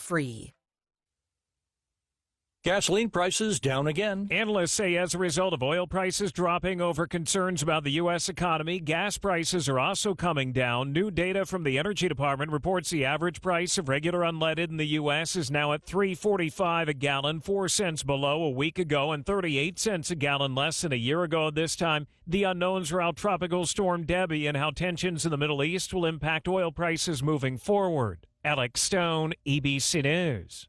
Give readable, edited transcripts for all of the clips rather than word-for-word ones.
free. Gasoline prices down again. Analysts say as a result of oil prices dropping over concerns about the U.S. economy, gas prices are also coming down. New data from the Energy Department reports the average price of regular unleaded in the U.S. is now at $3.45 a gallon, 4 cents below a week ago and 38 cents a gallon less than a year ago. This time, the unknowns are how Tropical Storm Debbie and how tensions in the Middle East will impact oil prices moving forward. Alex Stone, ABC News.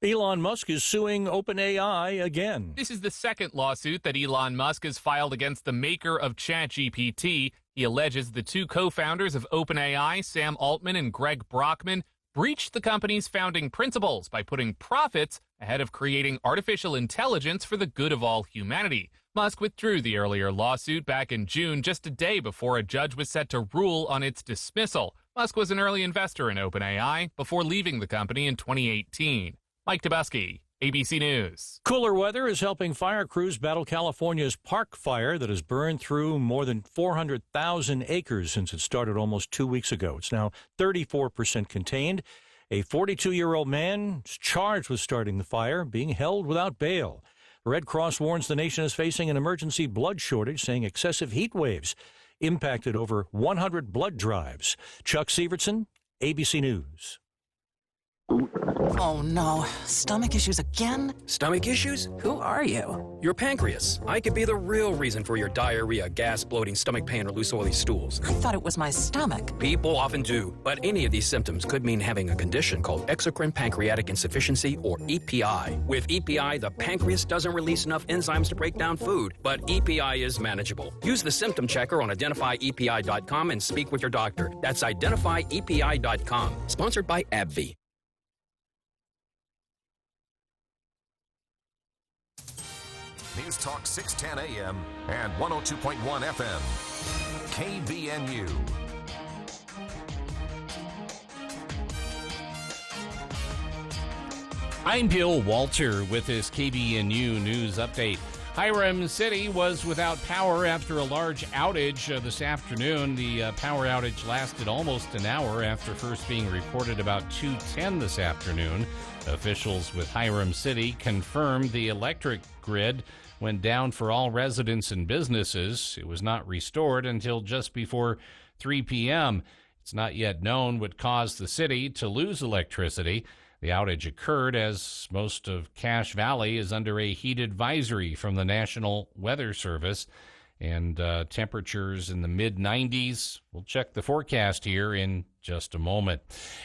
Elon Musk is suing OpenAI again. This is the second lawsuit that Elon Musk has filed against the maker of ChatGPT. He alleges the two co-founders of OpenAI, Sam Altman and Greg Brockman, breached the company's founding principles by putting profits ahead of creating artificial intelligence for the good of all humanity. Musk withdrew the earlier lawsuit back in June, just a day before a judge was set to rule on its dismissal. Musk was an early investor in OpenAI before leaving the company in 2018. Mike Tebusky, ABC News. Cooler weather is helping fire crews battle California's Park Fire that has burned through more than 400,000 acres since it started almost 2 weeks ago. It's now 34% contained. A 42-year-old man is charged with starting the fire, being held without bail. The Red Cross warns the nation is facing an emergency blood shortage, saying excessive heat waves impacted over 100 blood drives. Chuck Sievertson, ABC News. Oh no, stomach issues again? Stomach issues? Who are you? Your pancreas. I could be the real reason for your diarrhea, gas, bloating, stomach pain, or loose oily stools. I thought it was my stomach. People often do, but any of these symptoms could mean having a condition called exocrine pancreatic insufficiency, or EPI. With EPI, the pancreas doesn't release enough enzymes to break down food, but EPI is manageable. Use the symptom checker on identifyepi.com and speak with your doctor. That's identifyepi.com. Sponsored by AbbVie. News Talk 610 AM and 102.1 FM. KBNU. I'm Bill Walter with this KBNU News Update. Hiram City was without power after a large outage this afternoon. The power outage lasted almost an hour after first being reported about 2:10 this afternoon. Officials with Hiram City confirmed the electric grid went down for all residents and businesses. It was not restored until just before 3 p.m. It's not yet known what caused the city to lose electricity. The outage occurred as most of Cache Valley is under a heat advisory from the National Weather Service, and temperatures in the mid-90s. We'll check the forecast here in just a moment.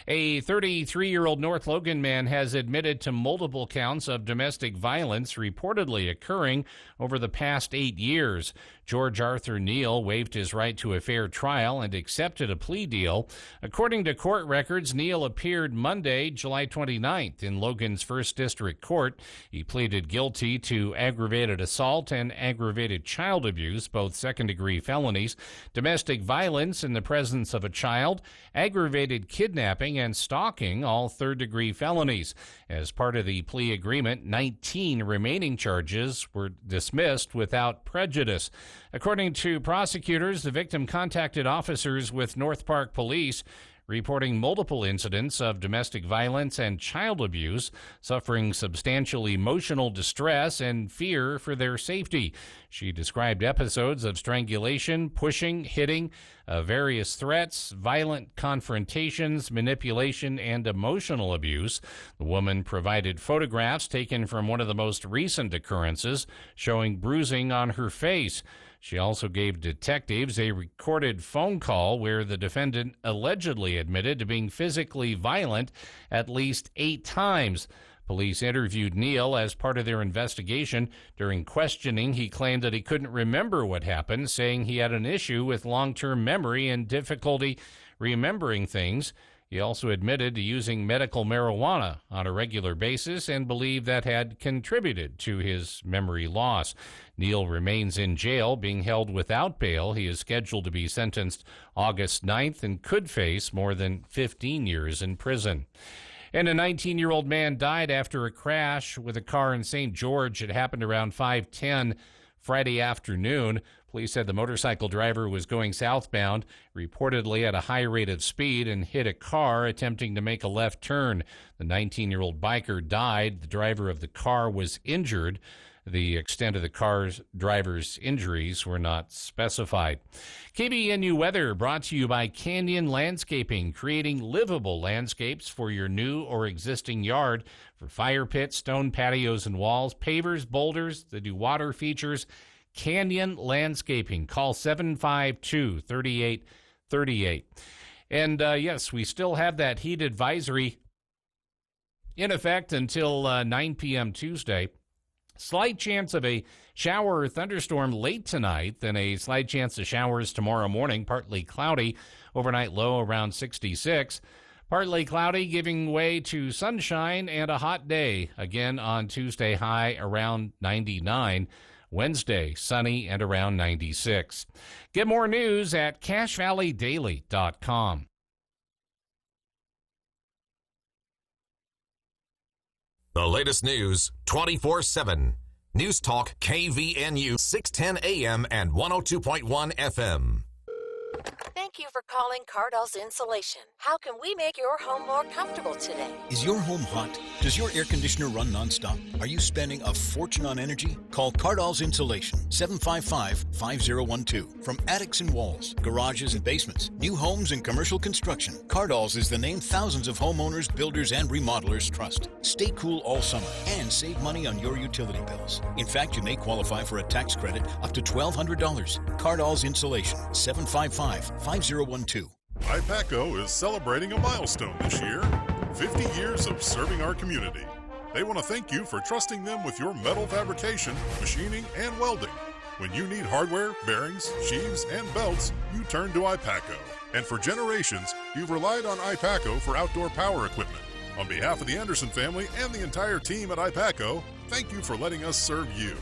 A 33-year-old North Logan man has admitted to multiple counts of domestic violence reportedly occurring over the past 8 years. George Arthur Neal waived his right to a fair trial and accepted a plea deal. According to court records, Neal appeared Monday, July 29th in Logan's 1st District Court. He pleaded guilty to aggravated assault and aggravated child abuse, both second-degree felonies, domestic violence in the presence of a child, aggravated kidnapping, and stalking, all third-degree felonies. As part of the plea agreement, 19 remaining charges were dismissed without prejudice. According to prosecutors, the victim contacted officers with North Park Police, reporting multiple incidents of domestic violence and child abuse, suffering substantial emotional distress and fear for their safety. She described episodes of strangulation, pushing, hitting, various threats, violent confrontations, manipulation, and emotional abuse. The woman provided photographs taken from one of the most recent occurrences, showing bruising on her face. She also gave detectives a recorded phone call where the defendant allegedly admitted to being physically violent at least 8 times. Police interviewed Neal as part of their investigation. During questioning, he claimed that he couldn't remember what happened, saying he had an issue with long-term memory and difficulty remembering things. He also admitted to using medical marijuana on a regular basis and believed that had contributed to his memory loss. Neal remains in jail, being held without bail. He is scheduled to be sentenced August 9th and could face more than 15 years in prison. And a 19-year-old man died after a crash with a car in St. George. It happened around 5:10 Friday afternoon. Police said the motorcycle driver was going southbound, reportedly at a high rate of speed, and hit a car attempting to make a left turn. The 19-year-old biker died. The driver of the car was injured. The extent of the driver's injuries were not specified. KBNU weather brought to you by Canyon Landscaping, creating livable landscapes for your new or existing yard. For fire pits, stone patios and walls, pavers, boulders, they do water features. Canyon Landscaping. Call 752-3838. And yes, we still have that heat advisory in effect until 9 p.m. Tuesday. Slight chance of a shower or thunderstorm late tonight, then a slight chance of showers tomorrow morning, partly cloudy, overnight low around 66. Partly cloudy, giving way to sunshine and a hot day. Again on Tuesday, high around 99. Wednesday, sunny and around 96. Get more news at CacheValleyDaily.com. The latest news 24/7. News Talk KVNU 610 AM and 102.1 FM. Thank you for calling Cardall's Insulation. How can we make your home more comfortable today? Is your home hot? Does your air conditioner run nonstop? Are you spending a fortune on energy? Call Cardall's Insulation, 755-5012. From attics and walls, garages and basements, new homes and commercial construction, Cardall's is the name thousands of homeowners, builders, and remodelers trust. Stay cool all summer and save money on your utility bills. In fact, you may qualify for a tax credit up to $1,200. Cardall's Insulation, 755-5012. IPACO is celebrating a milestone this year, 50 years of serving our community. They want to thank you for trusting them with your metal fabrication, machining, and welding. When you need hardware, bearings, sheaves, and belts, you turn to IPACO. And for generations, you've relied on IPACO for outdoor power equipment. On behalf of the Anderson family and the entire team at IPACO, thank you for letting us serve you.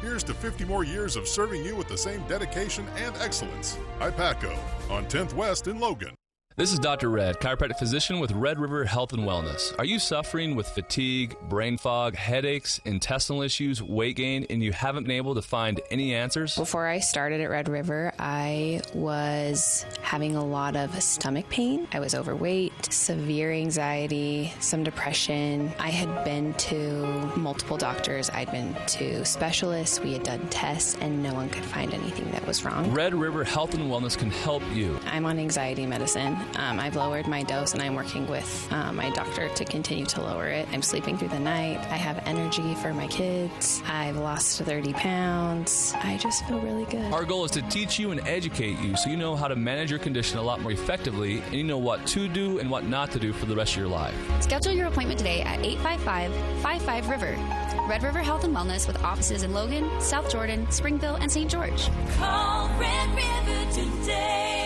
Here's to 50 more years of serving you with the same dedication and excellence. IPACO on 10th West in Logan. This is Dr. Red, chiropractic physician with Red River Health and Wellness. Are you suffering with fatigue, brain fog, headaches, intestinal issues, weight gain, and you haven't been able to find any answers? Before I started at Red River, I was having a lot of stomach pain. I was overweight, severe anxiety, some depression. I had been to multiple doctors. I'd been to specialists. We had done tests, and no one could find anything that was wrong. Red River Health and Wellness can help you. I'm on anxiety medicine. I've lowered my dose, and I'm working with my doctor to continue to lower it. I'm sleeping through the night. I have energy for my kids. I've lost 30 pounds. I just feel really good. Our goal is to teach you and educate you so you know how to manage your condition a lot more effectively, and you know what to do and what not to do for the rest of your life. Schedule your appointment today at 855-55-RIVER. Red River Health and Wellness with offices in Logan, South Jordan, Springville, and St. George. Call Red River today.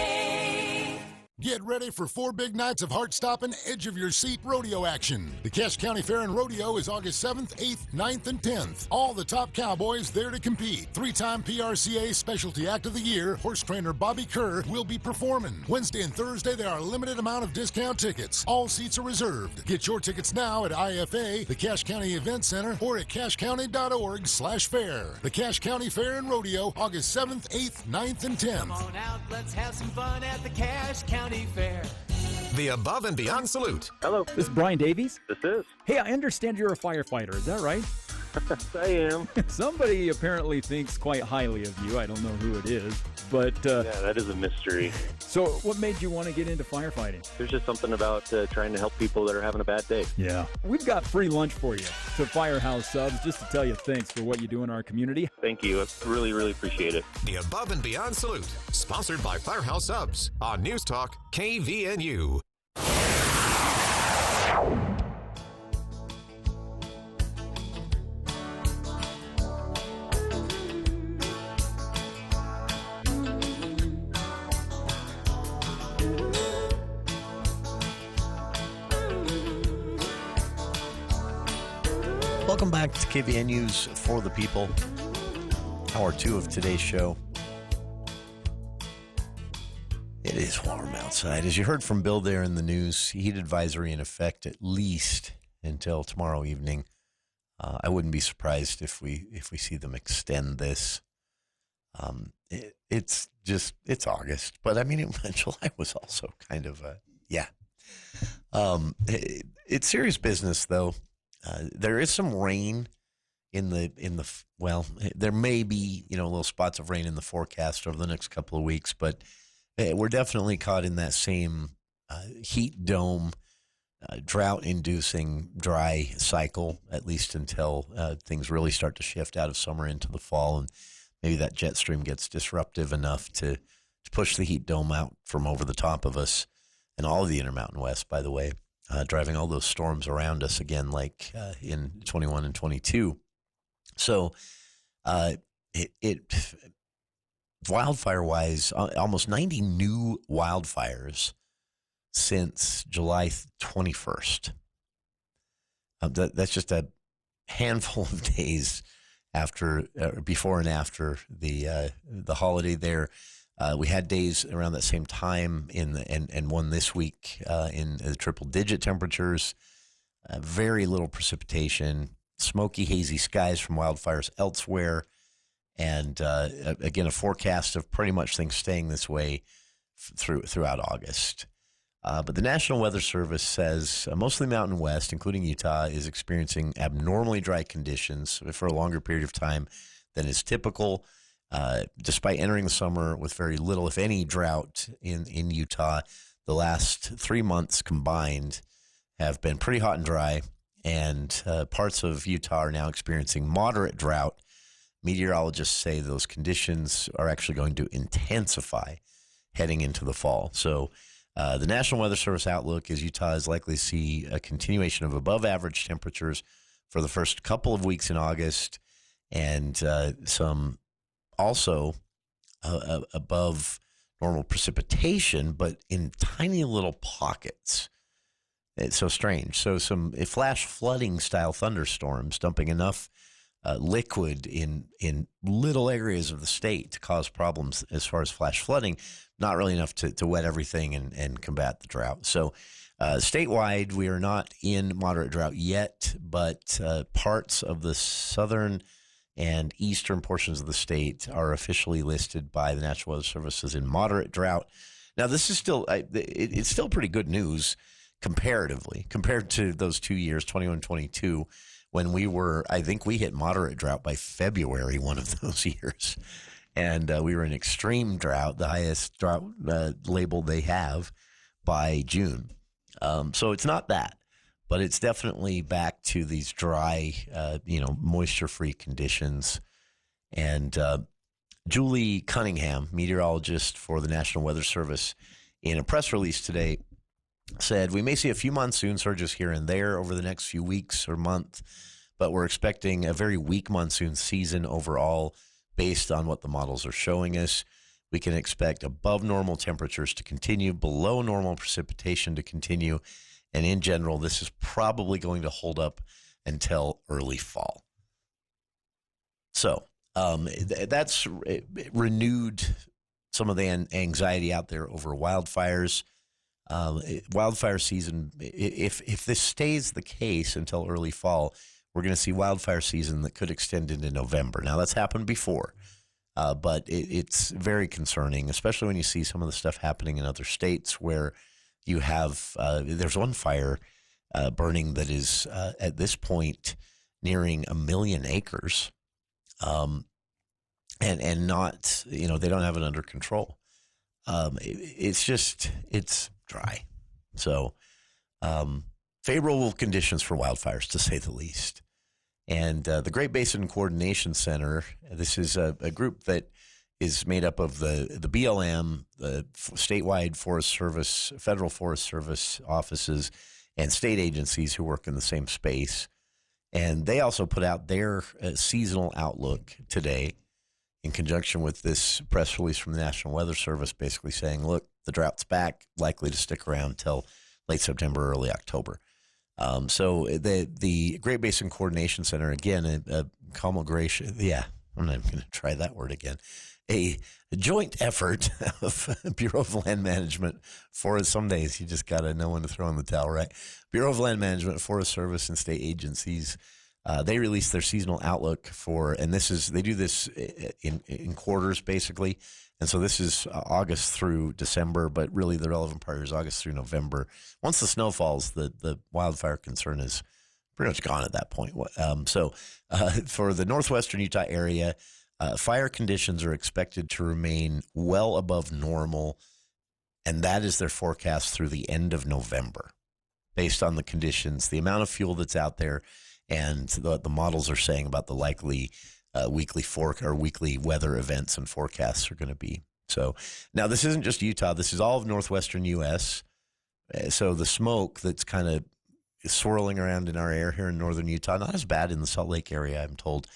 Get ready for 4 big nights of heart-stopping, edge-of-your-seat rodeo action. The Cache County Fair and Rodeo is August 7th, 8th, 9th, and 10th. All the top cowboys there to compete. 3-time PRCA Specialty Act of the Year, horse trainer Bobby Kerr will be performing. Wednesday and Thursday, there are a limited amount of discount tickets. All seats are reserved. Get your tickets now at IFA, the Cache County Event Center, or at cachecounty.org/fair. The Cache County Fair and Rodeo, August 7th, 8th, 9th, and 10th. Come on out, let's have some fun at the Cache County Fair. The Above and Beyond Salute. Hello. This is Brian Davies? This is. Hey, I understand you're a firefighter. Is that right? I am. Somebody apparently thinks quite highly of you. I don't know who it is, but... yeah, that is a mystery. So what made you want to get into firefighting? There's just something about trying to help people that are having a bad day. Yeah. We've got free lunch for you to Firehouse Subs, just to tell you thanks for what you do in our community. Thank you. I really, really appreciate it. The Above and Beyond Salute, sponsored by Firehouse Subs on News Talk KVNU. Welcome back to KVNU's For the People, Hour 2 of today's show. It is warm outside. As you heard from Bill there in the news, heat advisory in effect at least until tomorrow evening. I wouldn't be surprised if we see them extend this. It's August, but I mean, July was also kind of it's serious business though. There is some rain there may be, little spots of rain in the forecast over the next couple of weeks, but we're definitely caught in that same heat dome, drought-inducing dry cycle, at least until things really start to shift out of summer into the fall, and maybe that jet stream gets disruptive enough to push the heat dome out from over the top of us and all of the Intermountain West, by the way, driving all those storms around us again like in 21 and 22. So wildfire-wise, almost 90 new wildfires since July 21st. That's just a handful of days before and after the holiday there. We had days around that same time and one this week in the triple-digit temperatures, very little precipitation, smoky, hazy skies from wildfires elsewhere, and again, a forecast of pretty much things staying this way throughout August. But the National Weather Service says most of the Mountain West, including Utah, is experiencing abnormally dry conditions for a longer period of time than is typical. Despite entering the summer with very little, if any, drought in Utah, the last 3 months combined have been pretty hot and dry, and parts of Utah are now experiencing moderate drought. Meteorologists say those conditions are actually going to intensify heading into the fall. So the National Weather Service outlook is Utah is likely to see a continuation of above-average temperatures for the first couple of weeks in August, and some also above normal precipitation, but in tiny little pockets. It's so strange. So some flash flooding style thunderstorms dumping enough liquid in little areas of the state to cause problems as far as flash flooding, not really enough to wet everything and combat the drought. So statewide, we are not in moderate drought yet, but parts of the southern and eastern portions of the state are officially listed by the National Weather Service as in moderate drought. Now, this is still it's still pretty good news comparatively, compared to those 2 years, 21 and 22, when I think we hit moderate drought by February one of those years. And we were in extreme drought, the highest drought label they have, by June. So it's not that, but it's definitely back to these dry, moisture-free conditions. And Julie Cunningham, meteorologist for the National Weather Service, in a press release today, said, we may see a few monsoon surges here and there over the next few weeks or month, but we're expecting a very weak monsoon season overall based on what the models are showing us. We can expect above normal temperatures to continue, below normal precipitation to continue, and in general, this is probably going to hold up until early fall. So that's renewed some of the anxiety out there over wildfires. Wildfire season, if this stays the case until early fall, we're going to see wildfire season that could extend into November. Now, that's happened before, but it's very concerning, especially when you see some of the stuff happening in other states where you have, there's one fire burning that is at this point nearing 1 million acres, and not, they don't have it under control. It's dry. So favorable conditions for wildfires, to say the least. And the Great Basin Coordination Center, this is a group that is made up of the BLM, the statewide Forest Service, federal Forest Service offices, and state agencies who work in the same space. And they also put out their seasonal outlook today in conjunction with this press release from the National Weather Service, basically saying, look, the drought's back, likely to stick around till late September, early October. So the Great Basin Coordination Center, again, a conglomeration, I'm not even going to try that word again, a joint effort of Bureau of Land Management, some days you just got to know when to throw in the towel, right? Bureau of Land Management, Forest Service, and state agencies They released their seasonal outlook they do this in quarters basically. And so this is August through December, but really the relevant part is August through November. Once the snow falls, the wildfire concern is pretty much gone at that point. For the northwestern Utah area, fire conditions are expected to remain well above normal, and that is their forecast through the end of November, based on the conditions, the amount of fuel that's out there, and the models are saying about the likely weekly weather events and forecasts are going to be. So now this isn't just Utah. This is all of northwestern U.S. So the smoke that's kind of swirling around in our air here in northern Utah, not as bad in the Salt Lake area, I'm told.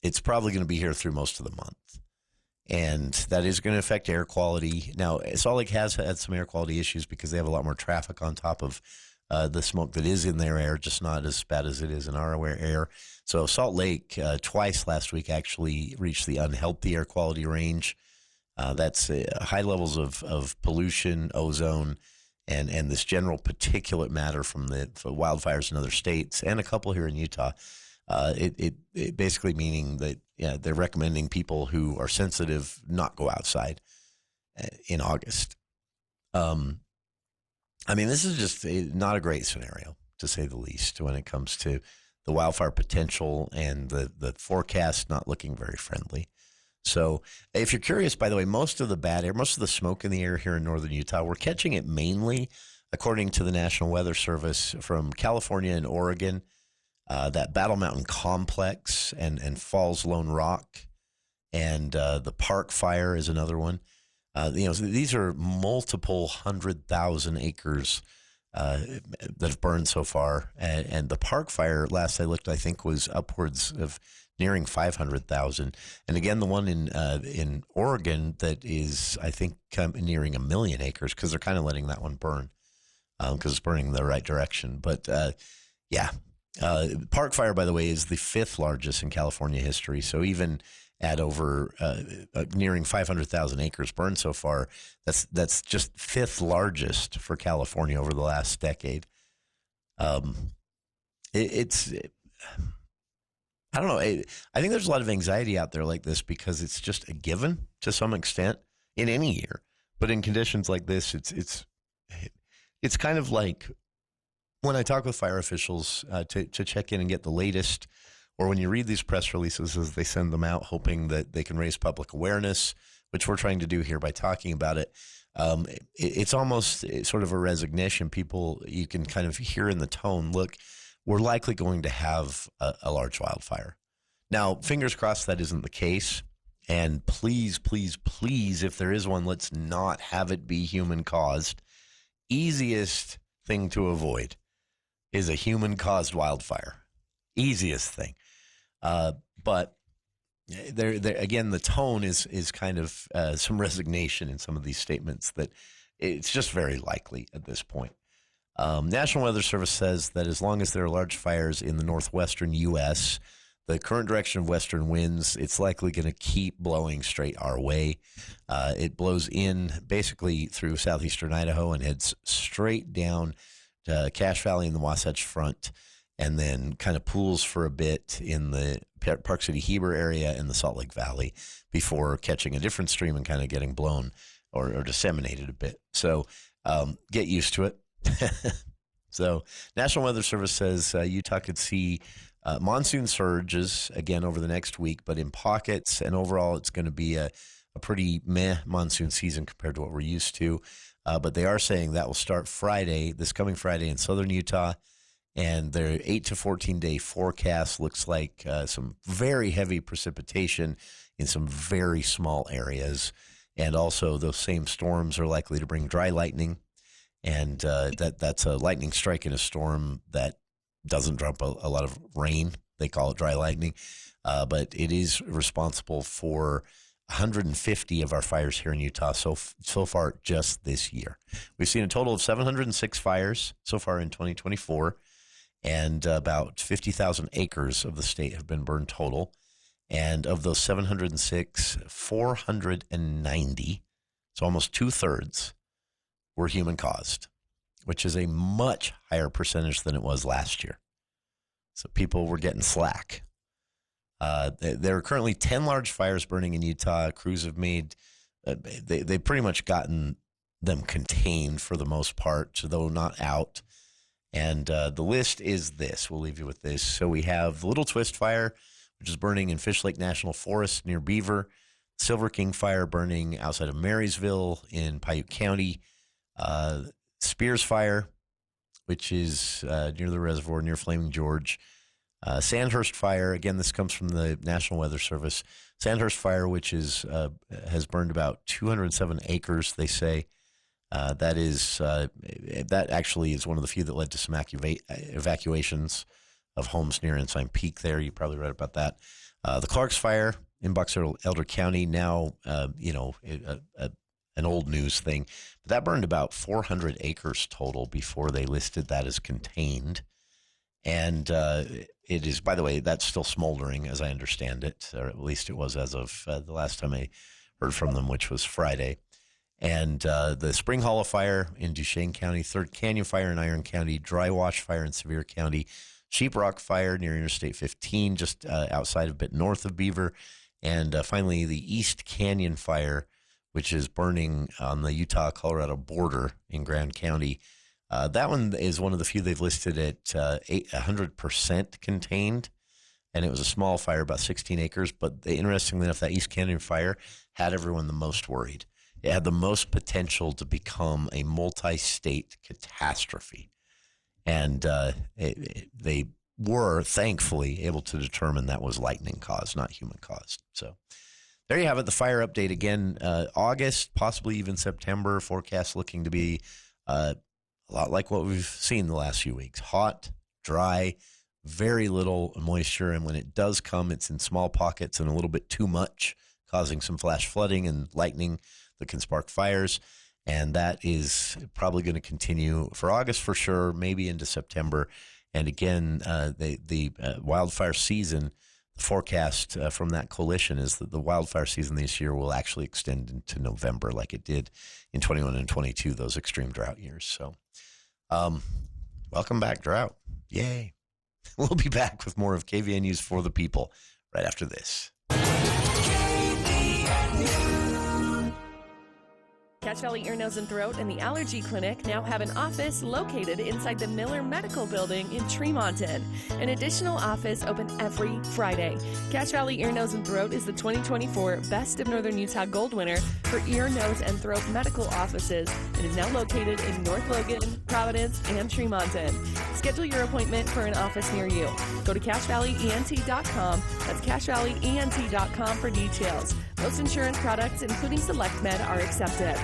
It's probably going to be here through most of the month. And that is going to affect air quality. Now, Salt Lake has had some air quality issues because they have a lot more traffic on top of the smoke that is in their air, just not as bad as it is in our air. So Salt Lake twice last week actually reached the unhealthy air quality range. That's high levels of pollution, ozone, and this general particulate matter from the wildfires in other states and a couple here in Utah. It basically meaning that they're recommending people who are sensitive not go outside in August. This is just not a great scenario, to say the least, when it comes to the wildfire potential and the forecast not looking very friendly. So if you're curious, by the way, most of the bad air, most of the smoke in the air here in northern Utah, we're catching it mainly, according to the National Weather Service, from California and Oregon, that Battle Mountain Complex and Falls Lone Rock, and the Park Fire is another one. These are multiple 100,000 acres that have burned so far. And the Park Fire, last I looked, I think was upwards of nearing 500,000. And again, the one in Oregon that is, I think, nearing 1 million acres, because they're kind of letting that one burn because it's burning in the right direction. But Park Fire, by the way, is the 5th largest in California history. So even at over nearing 500,000 acres burned so far, that's just 5th largest for California over the last decade. I don't know. I think there's a lot of anxiety out there like this because it's just a given to some extent in any year, but in conditions like this, it's kind of like when I talk with fire officials to check in and get the latest. Or when you read these press releases as they send them out, hoping that they can raise public awareness, which we're trying to do here by talking about it, it's almost sort of a resignation. People, you can kind of hear in the tone, look, we're likely going to have a large wildfire. Now, fingers crossed that isn't the case. And please, please, please, if there is one, let's not have it be human-caused. Easiest thing to avoid is a human-caused wildfire. Easiest thing. But there again, the tone is kind of some resignation in some of these statements that it's just very likely at this point. National Weather Service says that as long as there are large fires in the northwestern U.S., the current direction of western winds, it's likely going to keep blowing straight our way. It blows in basically through southeastern Idaho and heads straight down to Cache Valley and the Wasatch Front, and then kind of pools for a bit in the Park City Heber area and the Salt Lake Valley before catching a different stream and kind of getting blown or disseminated a bit. So get used to it. So National Weather Service says Utah could see monsoon surges again over the next week, but in pockets, and overall it's going to be a pretty meh monsoon season compared to what we're used to. But they are saying that will start this coming Friday in southern Utah. And their 8 to 14 day forecast looks like some very heavy precipitation in some very small areas. And also those same storms are likely to bring dry lightning. And that's a lightning strike in a storm that doesn't drop a lot of rain. They call it dry lightning. But it is responsible for 150 of our fires here in Utah so far just this year. We've seen a total of 706 fires so far in 2024. And about 50,000 acres of the state have been burned total. And of those 706, 490, so almost 2/3, were human-caused, which is a much higher percentage than it was last year. So people were getting slack. There are currently 10 large fires burning in Utah. Crews have made, they pretty much gotten them contained for the most part, though not out. And the list is this. We'll leave you with this. So we have the Little Twist Fire, which is burning in Fish Lake National Forest near Beaver. Silver King Fire burning outside of Marysville in Piute County. Spears Fire, which is near the reservoir, near Flaming George. Sandhurst Fire, again, this comes from the National Weather Service. Sandhurst Fire, which is has burned about 207 acres, they say. That actually is one of the few that led to some evacuations of homes near Ensign Peak there. You probably read about that. The Clarks Fire in Box Elder County, now, an old news thing. But that burned about 400 acres total before they listed that as contained. And it is, by the way, that's still smoldering, as I understand it, or at least it was as of the last time I heard from them, which was Friday. And the Spring Hollow Fire in Duchesne County, Third Canyon Fire in Iron County, Dry Wash Fire in Sevier County, Sheeprock Fire near Interstate 15, just outside, a bit north of Beaver, and finally the East Canyon Fire, which is burning on the Utah-Colorado border in Grand County. That one is one of the few they've listed at 100% contained, and it was a small fire, about 16 acres. But interestingly enough, that East Canyon Fire had everyone the most worried. It had the most potential to become a multi-state catastrophe. And they were, thankfully, able to determine that was lightning caused, not human caused. So there you have it, the fire update. Again, August, possibly even September, forecast looking to be a lot like what we've seen the last few weeks. Hot, dry, very little moisture, and when it does come, it's in small pockets and a little bit too much, causing some flash flooding and lightning that can spark fires. And that is probably going to continue for August for sure, maybe into September. And again, the wildfire season, the forecast from that coalition is that the wildfire season this year will actually extend into November like it did in 21 and 22, those extreme drought years. So welcome back, drought. Yay. We'll be back with more of KVNU's For the People right after this. Cache Valley Ear, Nose, and Throat and the Allergy Clinic now have an office located inside the Miller Medical Building in Tremonton. An additional office open every Friday. Cache Valley Ear, Nose, and Throat is the 2024 Best of Northern Utah Gold winner for ear, nose, and throat medical offices and is now located in North Logan, Providence, and Tremonton. Schedule your appointment for an office near you. Go to CacheValleyENT.com. That's CacheValleyENT.com for details. Most insurance products, including Select Med, are accepted.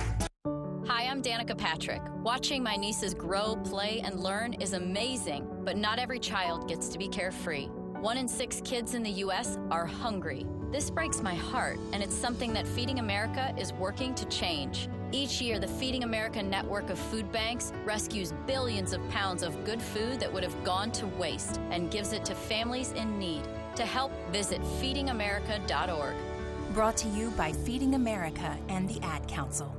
Hi, I'm Danica Patrick. Watching my nieces grow, play, and learn is amazing, but not every child gets to be carefree. 1 in 6 kids in the U.S. are hungry. This breaks my heart, and it's something that Feeding America is working to change. Each year, the Feeding America network of food banks rescues billions of pounds of good food that would have gone to waste and gives it to families in need. To help, visit feedingamerica.org. Brought to you by Feeding America and the Ad Council.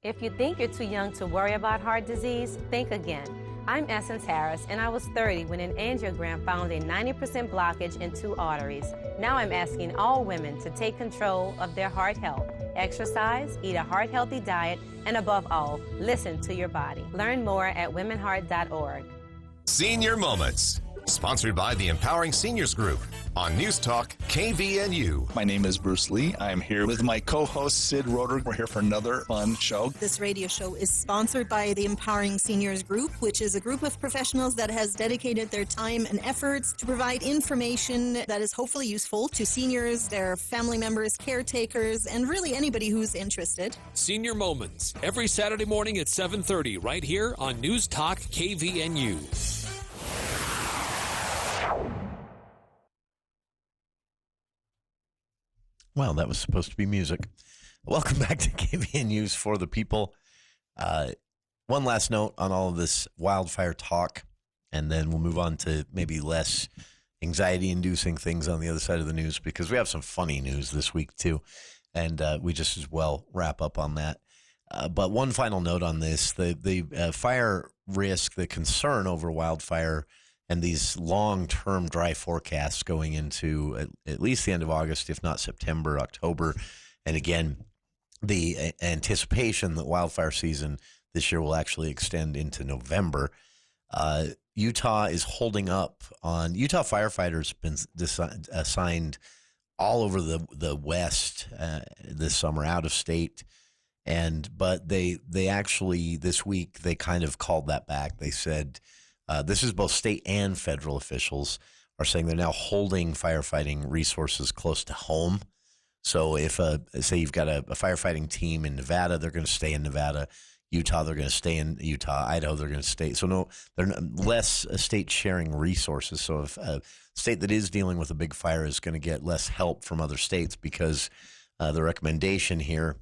If you think you're too young to worry about heart disease, think again. I'm Essence Harris, and I was 30 when an angiogram found a 90% blockage in 2 arteries. Now I'm asking all women to take control of their heart health. Exercise, eat a heart-healthy diet, and above all, listen to your body. Learn more at womenheart.org. Senior Moments, sponsored by the Empowering Seniors Group on News Talk KVNU. My name is Bruce Lee. I am here with my co-host Sid Roeder. We're here for another fun show. This radio show is sponsored by the Empowering Seniors Group, which is a group of professionals that has dedicated their time and efforts to provide information that is hopefully useful to seniors, their family members, caretakers, and really anybody who's interested. Senior Moments, every Saturday morning at 7:30 right here on News Talk KVNU. Well, that was supposed to be music. Welcome back to KVNU's For the People. One last note on all of this wildfire talk, and then we'll move on to maybe less anxiety-inducing things on the other side of the news, because we have some funny news this week, too, and we just as well wrap up on that. But one final note on this, the fire risk, the concern over wildfire and these long-term dry forecasts going into at least the end of August, if not September, October. And again, the anticipation that wildfire season this year will actually extend into November. Utah is holding up on Utah firefighters been assigned all over the West this summer, out of state, but they actually this week they kind of called that back. They said this is both state and federal officials are saying they're now holding firefighting resources close to home. So if say you've got a firefighting team in Nevada, they're going to stay in Nevada. Utah, they're going to stay in Utah. Idaho, they're going to stay. So no, they're less states sharing resources. So if a state that is dealing with a big fire is going to get less help from other states, because the recommendation here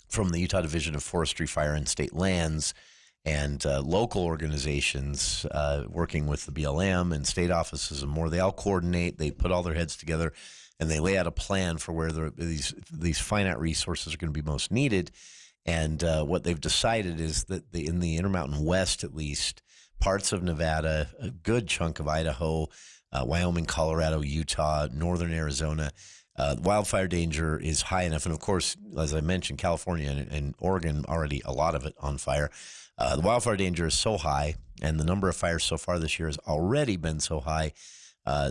from the Utah Division of Forestry, Fire, and State Lands and local organizations working with the BLM and state offices and more, they all coordinate. They put all their heads together and they lay out a plan for where these finite resources are going to be most needed. And what they've decided is that in the Intermountain West, at least, parts of Nevada, a good chunk of Idaho, Wyoming, Colorado, Utah, northern Arizona, wildfire danger is high enough. And, of course, as I mentioned, California and Oregon, already a lot of it on fire. The wildfire danger is so high, and the number of fires so far this year has already been so high,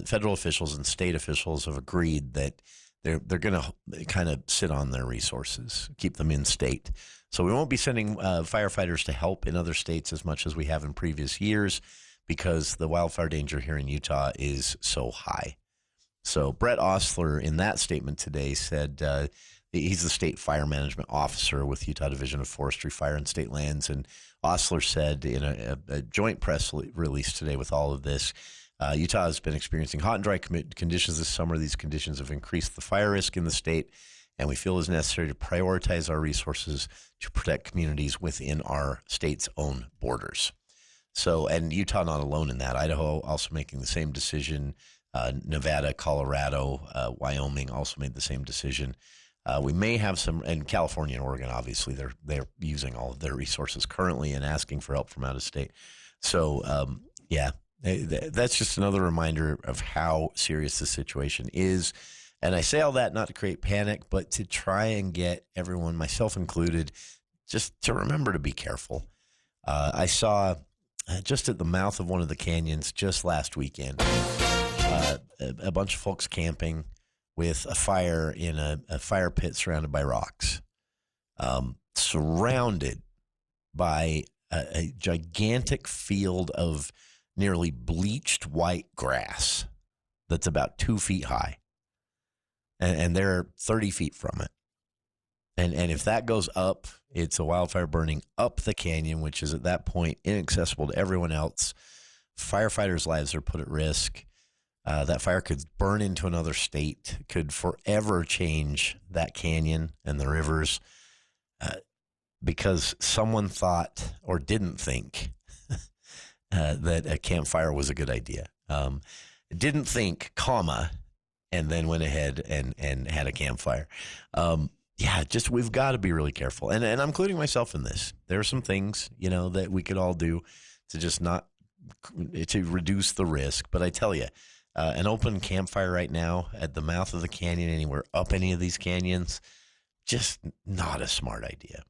federal officials and state officials have agreed that they're going to kind of sit on their resources, keep them in state. So we won't be sending firefighters to help in other states as much as we have in previous years because the wildfire danger here in Utah is so high. So Brett Osler in that statement today said he's the state fire management officer with Utah Division of Forestry, Fire, and State Lands. And Osler said in a joint press release today with all of this, Utah has been experiencing hot and dry conditions this summer. These conditions have increased the fire risk in the state, and we feel it is necessary to prioritize our resources to protect communities within our state's own borders. So, and Utah not alone in that. Idaho also making the same decision. Nevada, Colorado, Wyoming also made the same decision. We may have some, and California and Oregon, obviously, they're using all of their resources currently and asking for help from out of state. So, yeah. That's just another reminder of how serious the situation is. And I say all that not to create panic, but to try and get everyone, myself included, just to remember to be careful. I saw just at the mouth of one of the canyons just last weekend, a bunch of folks camping with a fire in a fire pit surrounded by rocks, surrounded by a gigantic field of nearly bleached white grass that's about 2 feet high. And they're 30 feet from it. And if that goes up, it's a wildfire burning up the canyon, which is at that point inaccessible to everyone else. Firefighters' lives are put at risk. That fire could burn into another state, could forever change that canyon and the rivers because someone thought or didn't think that a campfire was a good idea. Didn't think, and then went ahead and had a campfire. Just we've got to be really careful. And I'm including myself in this. There are some things, that we could all do to just to reduce the risk. But I tell you, an open campfire right now at the mouth of the canyon, anywhere up any of these canyons, just not a smart idea.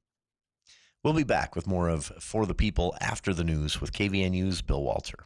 We'll be back with more of For the People after the news with KVNU's Bill Walter.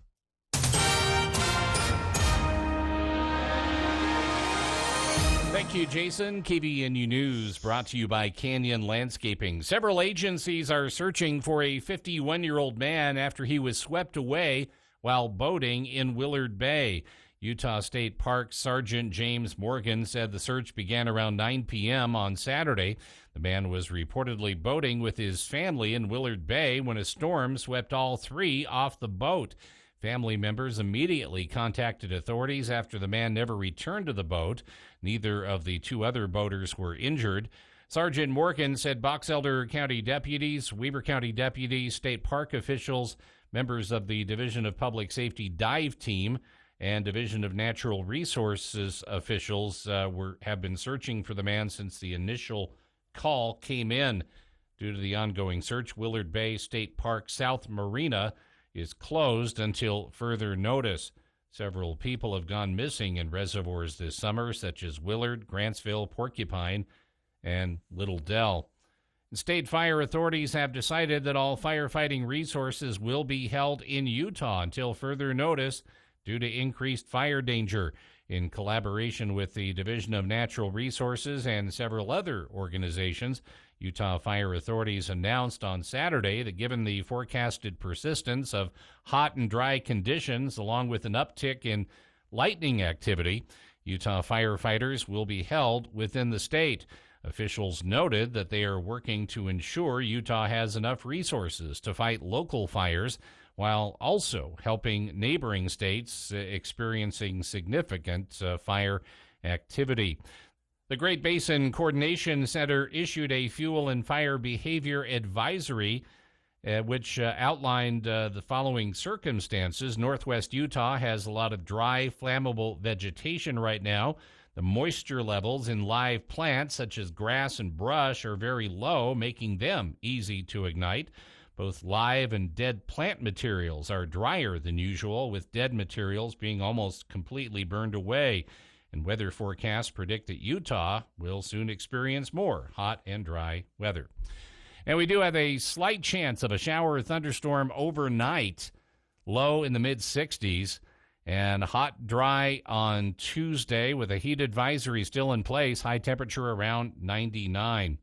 Thank you, Jason. KVNU News brought to you by Canyon Landscaping. Several agencies are searching for a 51-year-old man after he was swept away while boating in Willard Bay. Utah State Park Sergeant James Morgan said the search began around 9 p.m. on Saturday. The man was reportedly boating with his family in Willard Bay when a storm swept all three off the boat. Family members immediately contacted authorities after the man never returned to the boat. Neither of the two other boaters were injured. Sergeant Morgan said Box Elder County deputies, Weber County deputies, state park officials, members of the Division of Public Safety dive team, and Division of Natural Resources officials have been searching for the man since the initial call came in. Due to the ongoing search, Willard Bay State Park South Marina is closed until further notice. Several people have gone missing in reservoirs this summer, such as Willard, Grantsville, Porcupine, and Little Dell. State fire authorities have decided that all firefighting resources will be held in Utah until further notice due to increased fire danger. In collaboration with the Division of Natural Resources and several other organizations, Utah fire authorities announced on Saturday that given the forecasted persistence of hot and dry conditions, along with an uptick in lightning activity, Utah firefighters will be held within the state. Officials noted that they are working to ensure Utah has enough resources to fight local fires while also helping neighboring states experiencing significant fire activity. The Great Basin Coordination Center issued a fuel and fire behavior advisory which outlined the following circumstances. Northwest Utah has a lot of dry, flammable vegetation right now. The moisture levels in live plants, such as grass and brush, are very low, making them easy to ignite. Both live and dead plant materials are drier than usual, with dead materials being almost completely burned away. And weather forecasts predict that Utah will soon experience more hot and dry weather. And we do have a slight chance of a shower or thunderstorm overnight, low in the mid-60s. And hot, dry on Tuesday with a heat advisory still in place, high temperature around 99.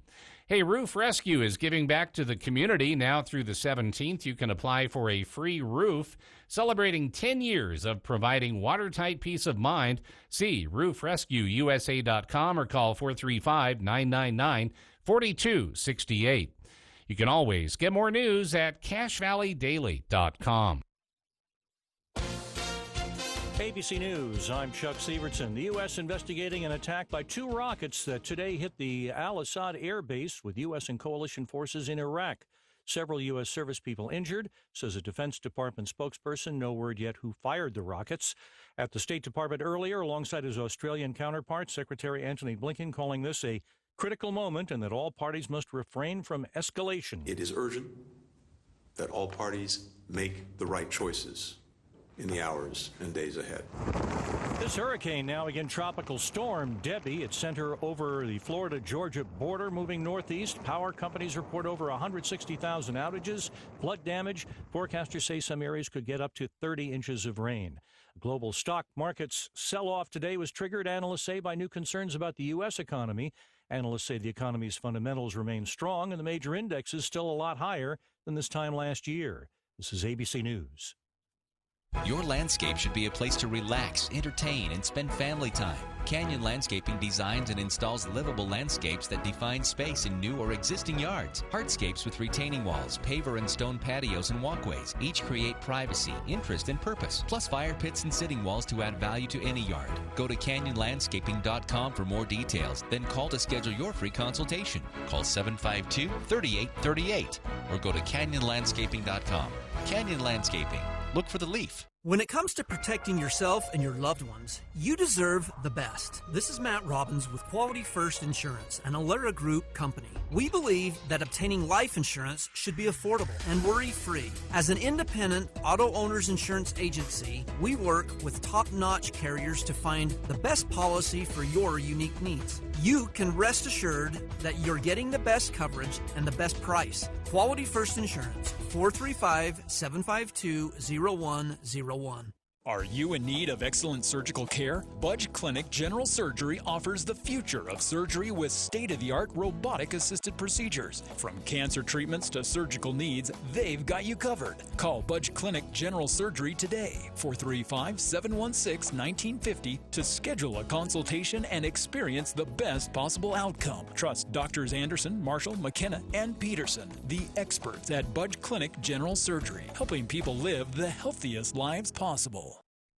Hey, Roof Rescue is giving back to the community now through the 17th. You can apply for a free roof, celebrating 10 years of providing watertight peace of mind. See roofrescueusa.com or call 435-999-4268. You can always get more news at cachevalleydaily.com. ABC News, I'm Chuck Severson. The U.S. investigating an attack by two rockets that today hit the Al-Assad air base with U.S. and coalition forces in Iraq. Several U.S. service people injured, says a Defense Department spokesperson. No word yet who fired the rockets. At the State Department earlier, alongside his Australian counterpart, Secretary Antony Blinken calling this a critical moment and that all parties must refrain from escalation. It is urgent that all parties make the right choices in the hours and days ahead. This hurricane now again tropical storm Debbie. Its center over the Florida-Georgia border, moving northeast. Power companies report over 160,000 outages, flood damage. Forecasters say some areas could get up to 30 inches of rain. Global stock markets sell-off today was triggered, analysts say, by new concerns about the U.S. economy. Analysts say the economy's fundamentals remain strong and the major indexes still a lot higher than this time last year. This is ABC News. Your landscape should be a place to relax, entertain, and spend family time. Canyon Landscaping designs and installs livable landscapes that define space in new or existing yards. Hardscapes with retaining walls, paver and stone patios and walkways. Each create privacy, interest, and purpose. Plus fire pits and sitting walls to add value to any yard. Go to canyonlandscaping.com for more details. Then call to schedule your free consultation. Call 752-3838 or go to canyonlandscaping.com. Canyon Landscaping. Look for the leaf. When it comes to protecting yourself and your loved ones, you deserve the best. This is Matt Robbins with Quality First Insurance, an Alera Group company. We believe that obtaining life insurance should be affordable and worry-free. As an independent auto owners insurance agency, we work with top-notch carriers to find the best policy for your unique needs. You can rest assured that you're getting the best coverage and the best price. Quality First Insurance, 435-752-0101. Are you in need of excellent surgical care? Budge Clinic General Surgery offers the future of surgery with state-of-the-art robotic-assisted procedures. From cancer treatments to surgical needs, they've got you covered. Call Budge Clinic General Surgery today, 435-716-1950, to schedule a consultation and experience the best possible outcome. Trust Doctors Anderson, Marshall, McKenna, and Peterson, the experts at Budge Clinic General Surgery, helping people live the healthiest lives possible.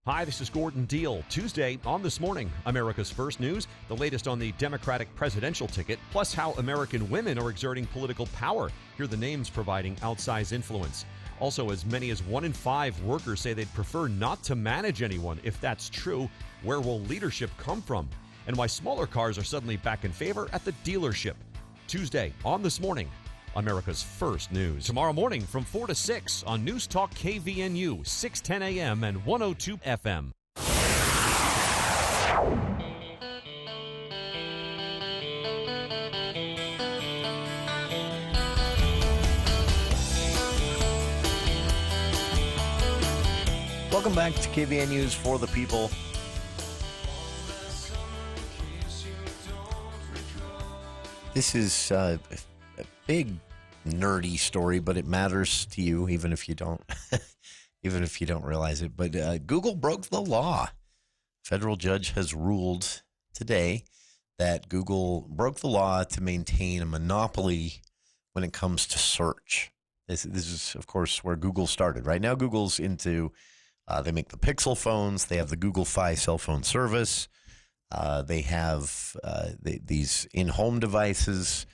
Hi, this is Gordon Deal. Tuesday on This Morning, America's First News, the latest on the Democratic presidential ticket, plus how American women are exerting political power. Here are the names providing outsized influence. Also, as many as 1 in 5 workers say they'd prefer not to manage anyone. If that's true, where will leadership come from? And why smaller cars are suddenly back in favor at the dealership. Tuesday on This Morning, America's First News. Tomorrow morning from 4 to 6 on News Talk KVNU, 610 AM and 102 FM. Welcome back to KVN News for the People. This is a big nerdy story, but it matters to you, even if you don't, even if you don't realize it. But Google broke the law. Federal judge has ruled today that Google broke the law to maintain a monopoly when it comes to search. This is, of course, where Google started. Right now, Google's into they make the Pixel phones. They have the Google Fi cell phone service. They have these in-home devices.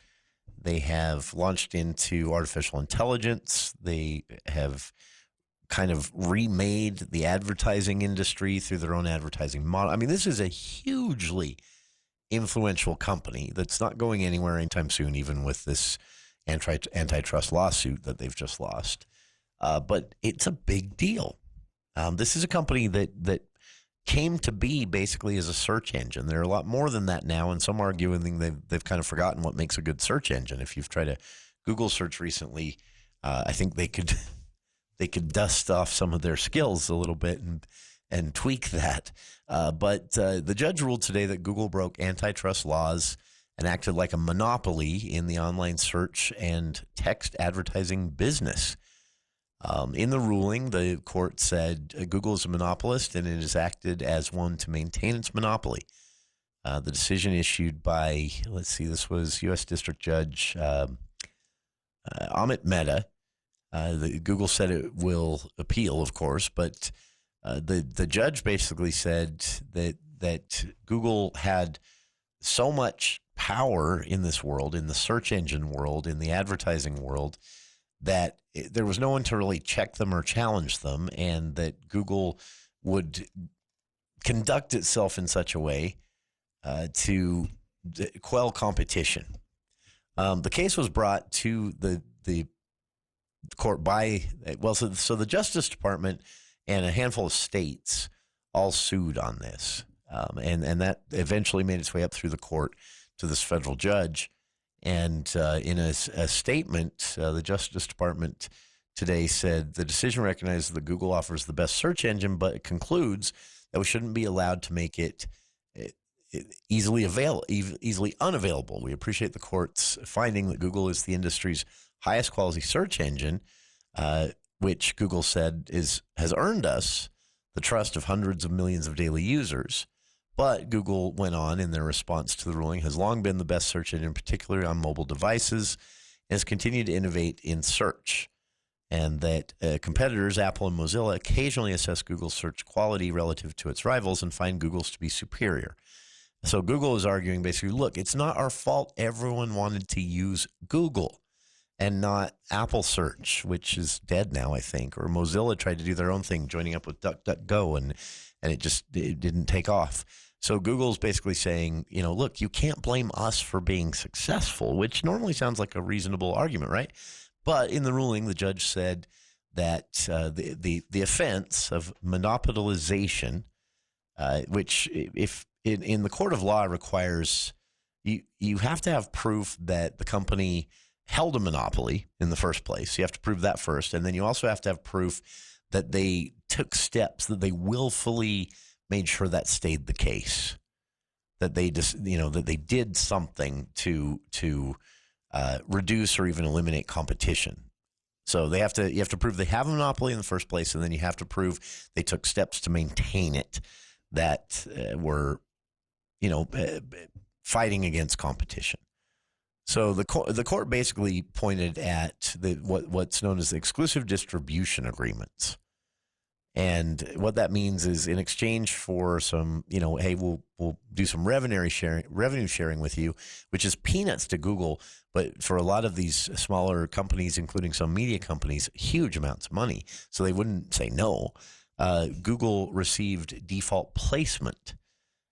They have launched into artificial intelligence. They have kind of remade the advertising industry through their own advertising model. I mean, this is a hugely influential company that's not going anywhere anytime soon, even with this antitrust lawsuit that they've just lost. But it's a big deal. This is a company that came to be basically as a search engine. They're a lot more than that now, and some arguing they've kind of forgotten what makes a good search engine. If you've tried a Google search recently, I think they could dust off some of their skills a little bit and tweak that. But the judge ruled today that Google broke antitrust laws and acted like a monopoly in the online search and text advertising business. In the ruling, the court said Google is a monopolist and it has acted as one to maintain its monopoly. The decision issued by, this was U.S. District Judge Amit Mehta. Google said it will appeal, of course, but the judge basically said that Google had so much power in this world, in the search engine world, in the advertising world, that there was no one to really check them or challenge them, and that Google would conduct itself in such a way to quell competition. The case was brought to the court by, so the Justice Department and a handful of states all sued on this, and that eventually made its way up through the court to this federal judge. And in a statement, the Justice Department today said the decision recognizes that Google offers the best search engine, but it concludes that we shouldn't be allowed to make it easily unavailable. We appreciate the court's finding that Google is the industry's highest quality search engine, which Google said has earned us the trust of hundreds of millions of daily users. But Google went on in their response to the ruling, has long been the best search engine, particularly on mobile devices, and has continued to innovate in search. And that competitors, Apple and Mozilla, occasionally assess Google's search quality relative to its rivals and find Google's to be superior. So Google is arguing basically, look, it's not our fault everyone wanted to use Google and not Apple Search, which is dead now, I think, or Mozilla tried to do their own thing, joining up with DuckDuckGo, and it didn't take off. So Google's basically saying, look, you can't blame us for being successful, which normally sounds like a reasonable argument, right? But in the ruling, the judge said that the offense of monopolization, which if in the court of law requires you have to have proof that the company held a monopoly in the first place. You have to prove that first, and then you also have to have proof that they took steps, that they willfully made sure that stayed the case, that they just, that they did something to reduce or even eliminate competition. So you have to prove they have a monopoly in the first place, and then you have to prove they took steps to maintain it that were, fighting against competition. So the court basically pointed at what's known as the exclusive distribution agreements. And what that means is in exchange for some, hey, we'll do some revenue sharing with you, which is peanuts to Google. But for a lot of these smaller companies, including some media companies, huge amounts of money. So they wouldn't say no. Google received default placement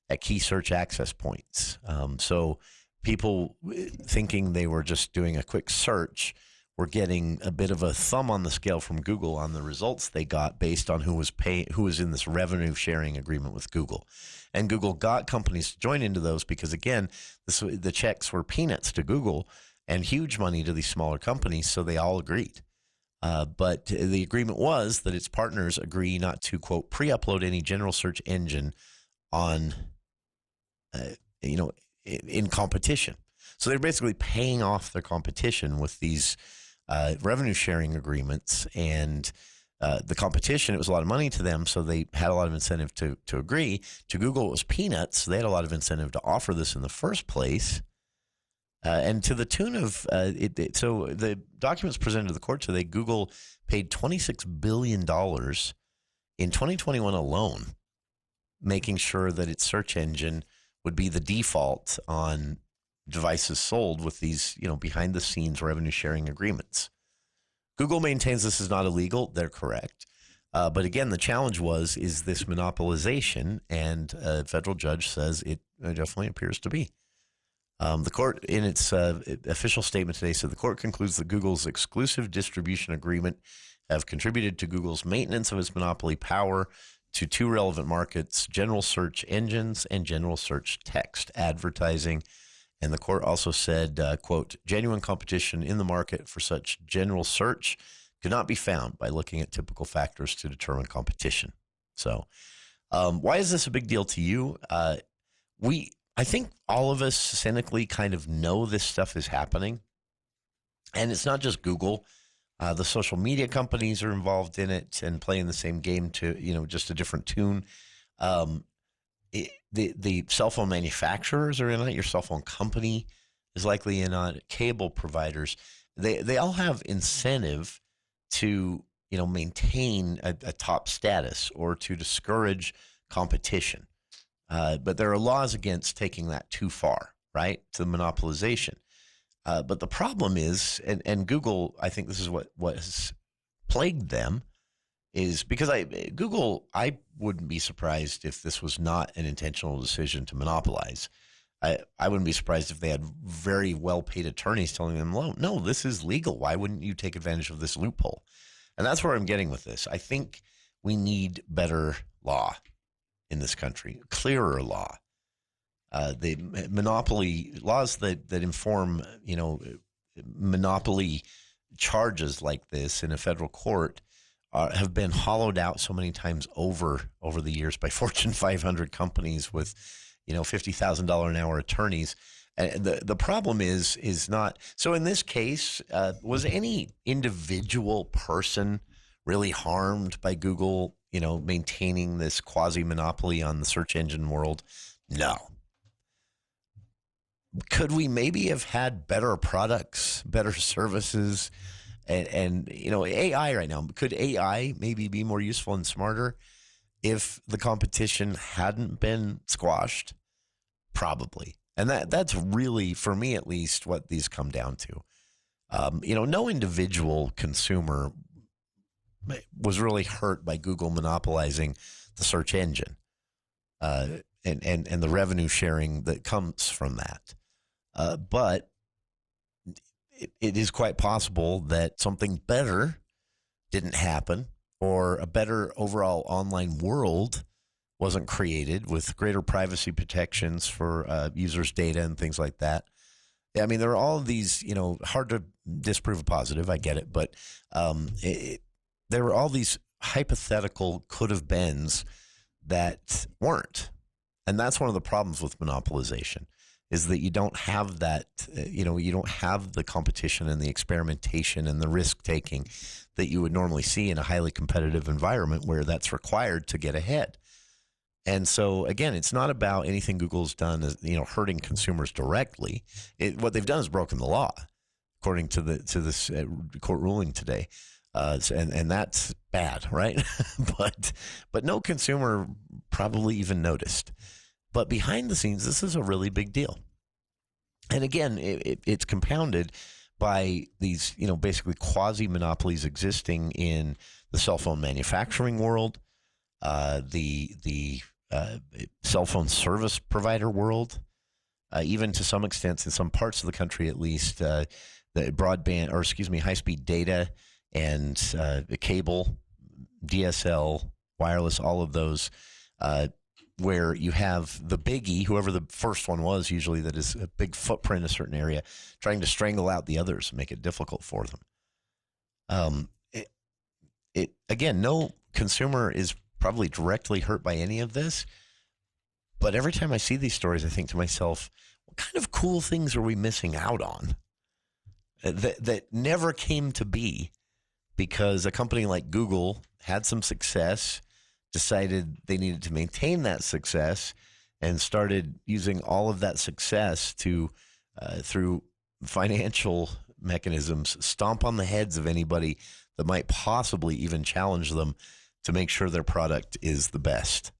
at key search access points. So people thinking they were just doing a quick search were getting a bit of a thumb on the scale from Google on the results they got based on who was in this revenue sharing agreement with Google. And Google got companies to join into those because, again, the checks were peanuts to Google and huge money to these smaller companies, so they all agreed. But the agreement was that its partners agree not to, quote, pre-upload any general search engine on, in competition. So they're basically paying off their competition with these revenue sharing agreements. And the competition, it was a lot of money to them, so they had a lot of incentive to agree. To Google, it was peanuts. So they had a lot of incentive to offer this in the first place. And to the tune of, so the documents presented to the court today, Google paid $26 billion in 2021 alone, making sure that its search engine would be the default on devices sold with these, behind the scenes revenue sharing agreements. Google maintains this is not illegal. They're correct. But again, the challenge is this monopolization, and a federal judge says it definitely appears to be. The court, in its official statement today, said the court concludes that Google's exclusive distribution agreement have contributed to Google's maintenance of its monopoly power to two relevant markets, general search engines and general search text advertising. And the court also said, quote, genuine competition in the market for such general search could not be found by looking at typical factors to determine competition. So why is this a big deal to you? I think all of us cynically kind of know this stuff is happening. And it's not just Google. The social media companies are involved in it and playing the same game to, just a different tune. The cell phone manufacturers are in it. Your cell phone company is likely in on it. Cable providers. They all have incentive to, maintain a top status or to discourage competition. But there are laws against taking that too far, right, to monopolization. But the problem is, and Google, I think this is what has plagued them, is because Google, I wouldn't be surprised if this was not an intentional decision to monopolize. I wouldn't be surprised if they had very well-paid attorneys telling them, no, this is legal. Why wouldn't you take advantage of this loophole? And that's where I'm getting with this. I think we need better law in this country, clearer law. The monopoly laws that inform, monopoly charges like this in a federal court have been hollowed out so many times over the years by Fortune 500 companies with, $50,000 an hour attorneys. The problem is not so. In this case, was any individual person really harmed by Google, maintaining this quasi-monopoly on the search engine world? No. Could we maybe have had better products, better services, and AI right now? Could AI maybe be more useful and smarter if the competition hadn't been squashed? Probably. And that's really, for me at least, what these come down to. No individual consumer was really hurt by Google monopolizing the search engine and the revenue sharing that comes from that. But it is quite possible that something better didn't happen, or a better overall online world wasn't created with greater privacy protections for users' data and things like that. I mean, there are all of these, hard to disprove a positive. I get it. But there were all these hypothetical could-have-beens that weren't. And that's one of the problems with monopolization, is that you don't have that, you don't have the competition and the experimentation and the risk-taking that you would normally see in a highly competitive environment where that's required to get ahead. And so, again, it's not about anything Google's done as, hurting consumers directly. What they've done is broken the law, according to this court ruling today. And that's bad, right? but no consumer probably even noticed. But behind the scenes, this is a really big deal. And again, it's compounded by these, basically quasi-monopolies existing in the cell phone manufacturing world, the cell phone service provider world, even to some extent in some parts of the country at least, the high-speed data and the cable, DSL, wireless, all of those, where you have the biggie, whoever the first one was, usually that is a big footprint in a certain area, trying to strangle out the others and make it difficult for them. Again, no consumer is probably directly hurt by any of this, but every time I see these stories, I think to myself, what kind of cool things are we missing out on that never came to be because a company like Google had some success, decided they needed to maintain that success, and started using all of that success to, through financial mechanisms, stomp on the heads of anybody that might possibly even challenge them to make sure their product is the best.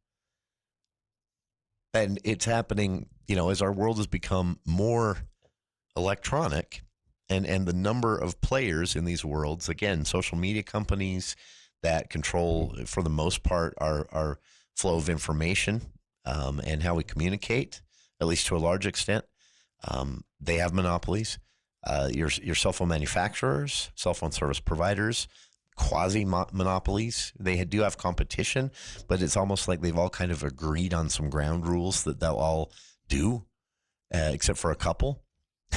And it's happening, as our world has become more electronic, and the number of players in these worlds, again, social media companies that control, for the most part, our flow of information and how we communicate, at least to a large extent. They have monopolies. Your cell phone manufacturers, cell phone service providers, quasi-monopolies. They do have competition, but it's almost like they've all kind of agreed on some ground rules that they'll all do, except for a couple.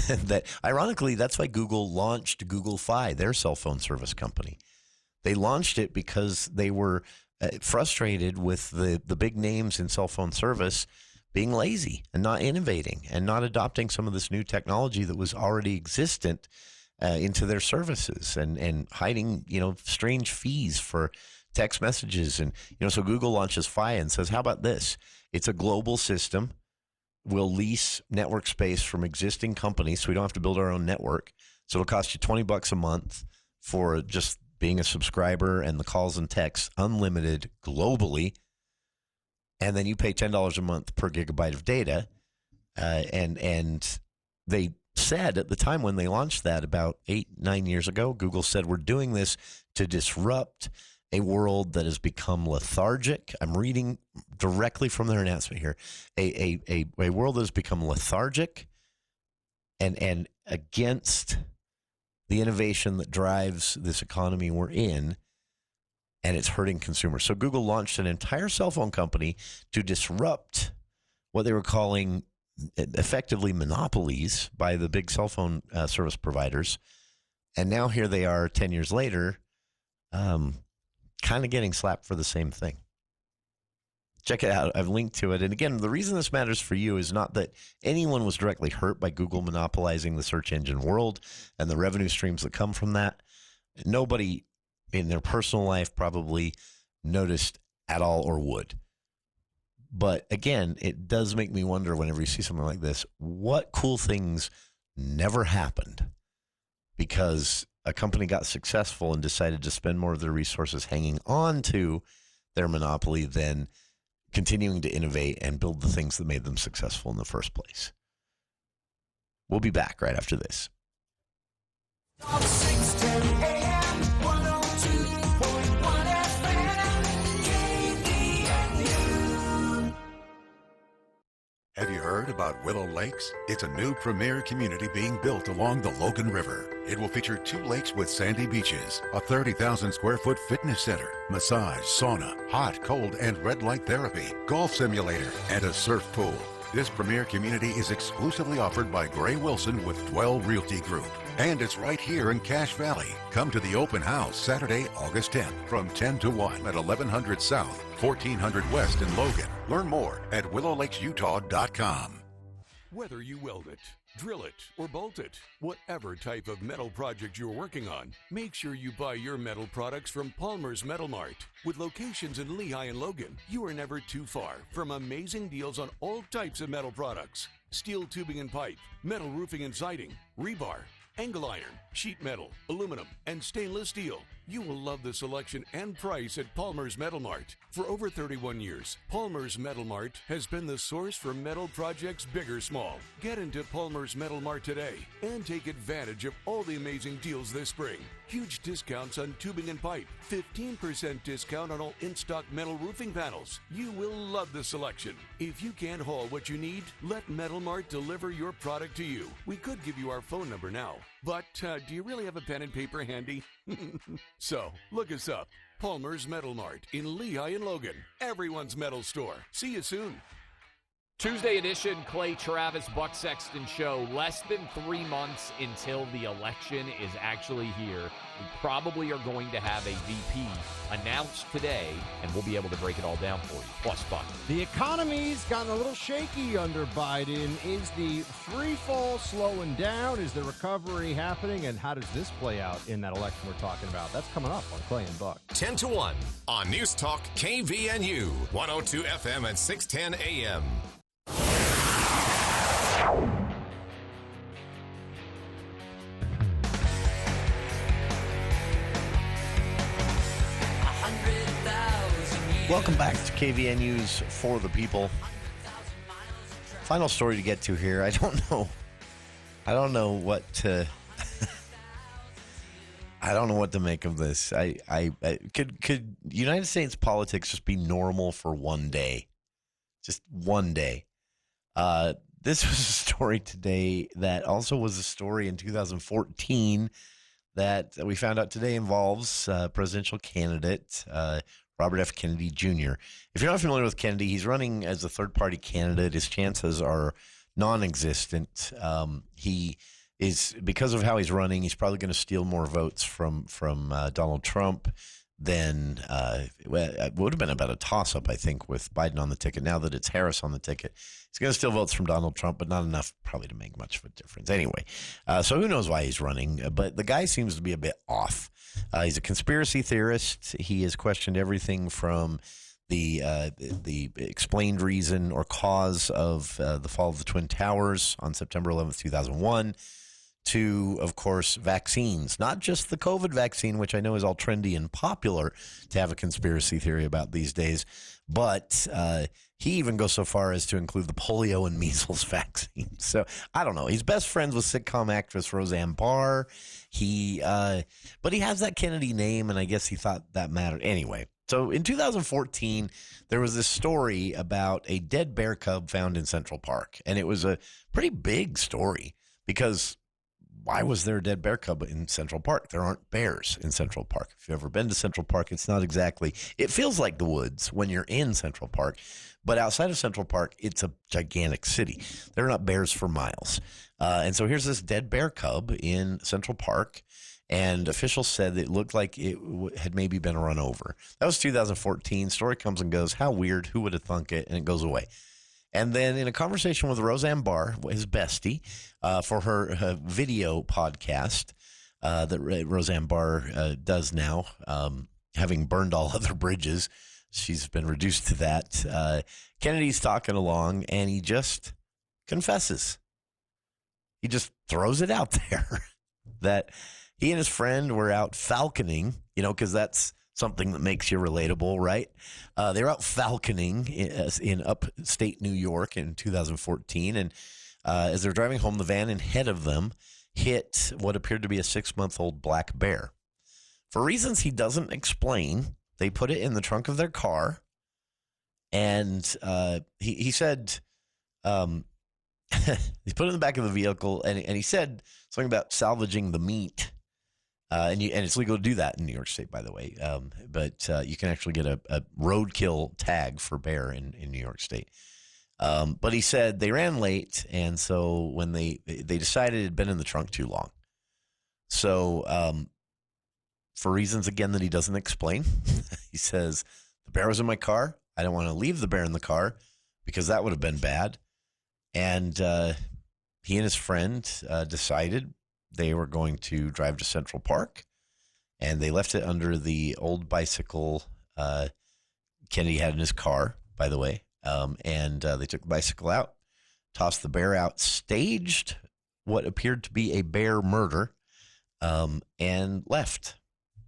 That ironically, that's why Google launched Google Fi, their cell phone service company. They launched it because they were frustrated with the big names in cell phone service being lazy and not innovating and not adopting some of this new technology that was already existent into their services and hiding, strange fees for text messages. And, so Google launches Fi and says, how about this? It's a global system. We'll lease network space from existing companies, so we don't have to build our own network. So it'll cost you $20 a month for just being a subscriber and the calls and texts, unlimited globally. And then you pay $10 a month per gigabyte of data. And they said at the time when they launched that about 8-9 years ago, Google said, we're doing this to disrupt a world that has become lethargic. I'm reading directly from their announcement here. A world that has become lethargic and against the innovation that drives this economy we're in, and it's hurting consumers. So Google launched an entire cell phone company to disrupt what they were calling effectively monopolies by the big cell phone service providers. And now here they are 10 years later, kind of getting slapped for the same thing. Check it out. I've linked to it. And again, the reason this matters for you is not that anyone was directly hurt by Google monopolizing the search engine world and the revenue streams that come from that. Nobody in their personal life probably noticed at all or would. But again, it does make me wonder whenever you see something like this, what cool things never happened because a company got successful and decided to spend more of their resources hanging on to their monopoly than continuing to innovate and build the things that made them successful in the first place. We'll be back right after this. 610 AM, 102.1 FM, KVNU. Have you heard about Willow Lakes? It's a new premier community being built along the Logan River. It will feature 2 lakes with sandy beaches, a 30,000 square foot fitness center, massage, sauna, hot, cold, and red light therapy, golf simulator, and a surf pool. This premier community is exclusively offered by Gray Wilson with Dwell Realty Group. And it's right here in Cache Valley. Come to the open house Saturday, August 10th from 10 to 1 at 1100 South, 1400 West in Logan. Learn more at willowlakesutah.com. Whether you weld it, drill it, or bolt it, whatever type of metal project you're working on, make sure you buy your metal products from Palmer's Metal Mart. With locations in Lehigh and Logan, you are never too far from amazing deals on all types of metal products. Steel tubing and pipe, metal roofing and siding, rebar, angle iron, sheet metal, aluminum, and stainless steel. You will love the selection and price at Palmer's Metal Mart. For over 31 years, Palmer's Metal Mart has been the source for metal projects big or small. Get into Palmer's Metal Mart today and take advantage of all the amazing deals this spring. Huge discounts on tubing and pipe, 15% discount on all in-stock metal roofing panels. You will love the selection. If you can't haul what you need, let Metal Mart deliver your product to you. We could give you our phone number now, but do you really have a pen and paper handy? So, look us up. Palmer's Metal Mart in Lehigh and Logan. Everyone's metal store. See you soon. Tuesday edition, Clay Travis, Buck Sexton Show. Less than 3 months until the election is actually here. We probably are going to have a VP announced today, and we'll be able to break it all down for you. Plus, Buck. The economy's gotten a little shaky under Biden. Is the free fall slowing down? Is the recovery happening? And how does this play out in that election we're talking about? That's coming up on Clay and Buck. 10 to 1 on News Talk KVNU, 102 FM and 610 AM. Welcome back to KVNU's For the People. Final story to get to here. I don't know what to I don't know what to make of this. Could United States politics just be normal for one day? Just one day. This was a story today that also was a story in 2014 that we found out today involves presidential candidate Robert F. Kennedy Jr. If you're not familiar with Kennedy, he's running as a third-party candidate. His chances are non-existent. He is, because of how he's running, he's probably going to steal more votes from Donald Trump than it would have been about a toss-up, I think, with Biden on the ticket. Now that it's Harris on the ticket, he's going to steal votes from Donald Trump, but not enough probably to make much of a difference. Anyway, so who knows why he's running, but the guy seems to be a bit off. He's a conspiracy theorist. He has questioned everything from the explained reason or cause of the fall of the Twin Towers on September 11th, 2001, to, of course, vaccines. Not just the COVID vaccine, which I know is all trendy and popular to have a conspiracy theory about these days, but he even goes so far as to include the polio and measles vaccine. So I don't know. He's best friends with sitcom actress Roseanne Barr. But he has that Kennedy name, and I guess he thought that mattered. Anyway, so in 2014, there was this story about a dead bear cub found in Central Park, and it was a pretty big story because why was there a dead bear cub in Central Park? There aren't bears in Central Park. If you've ever been to Central Park, it's not exactly, it feels like the woods when you're in Central Park, but outside of Central Park, it's a gigantic city. There are not bears for miles. And so here's this dead bear cub in Central Park, and officials said it looked like it had maybe been run over. That was 2014. Story comes and goes. How weird. Who would have thunk it? And it goes away. And then in a conversation with Roseanne Barr, his bestie, for her video podcast that Roseanne Barr does now, having burned all other bridges, she's been reduced to that. Kennedy's talking along, and he just confesses. He just throws it out there that he and his friend were out falconing, because that's something that makes you relatable, right? They were out falconing in upstate New York in 2014, and as they're driving home, the van ahead of them hit what appeared to be a 6-month-old black bear. For reasons he doesn't explain, they put it in the trunk of their car, and he said he put it in the back of the vehicle, and he said something about salvaging the meat. And it's legal to do that in New York State, by the way. But you can actually get a roadkill tag for bear in New York State. But he said they ran late, and so when they decided it had been in the trunk too long. So for reasons, again, that he doesn't explain, he says, the bear was in my car. I didn't want to leave the bear in the car because that would have been bad. And he and his friend decided they were going to drive to Central Park, and they left it under the old bicycle Kennedy had in his car, by the way. And they took the bicycle out, tossed the bear out, staged what appeared to be a bear murder, and left.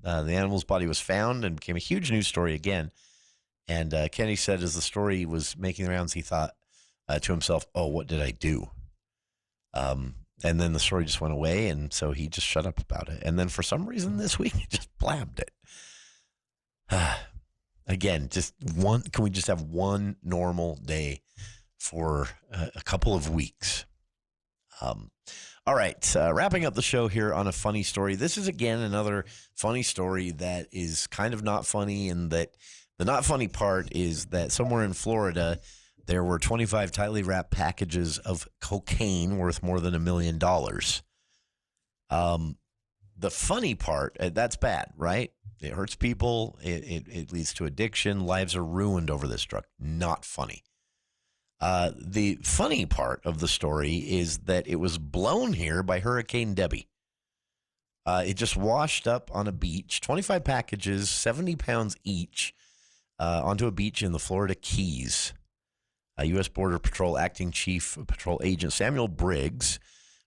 The animal's body was found and became a huge news story again. And Kenny said as the story was making the rounds, he thought to himself, oh, what did I do? And then the story just went away, and so he just shut up about it. And then for some reason this week, he just blabbed it. Again, can we just have one normal day for a couple of weeks? All right, wrapping up the show here on a funny story. This is, again, another funny story that is kind of not funny, and that the not funny part is that somewhere in Florida, there were 25 tightly wrapped packages of cocaine worth more than $1 million. The funny part, that's bad, right? It hurts people. It leads to addiction. Lives are ruined over this drug. Not funny. The funny part of the story is that it was blown here by Hurricane Debbie. It just washed up on a beach, 25 packages, 70 pounds each, onto a beach in the Florida Keys. U.S. Border Patrol Acting Chief Patrol Agent Samuel Briggs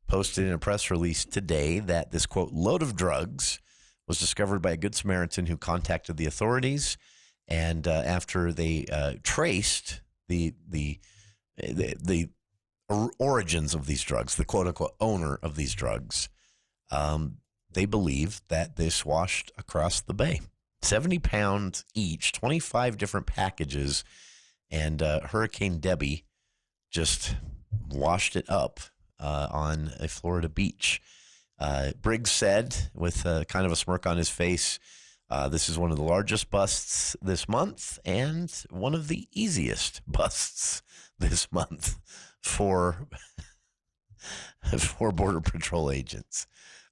posted in a press release today that this, quote, load of drugs was discovered by a Good Samaritan who contacted the authorities. And after they traced the origins of these drugs, the quote-unquote owner of these drugs, they believe that this washed across the bay. 70 pounds each, 25 different packages, and Hurricane Debbie just washed it up on a Florida beach. Briggs said, with kind of a smirk on his face, this is one of the largest busts this month and one of the easiest busts this month for Border Patrol agents.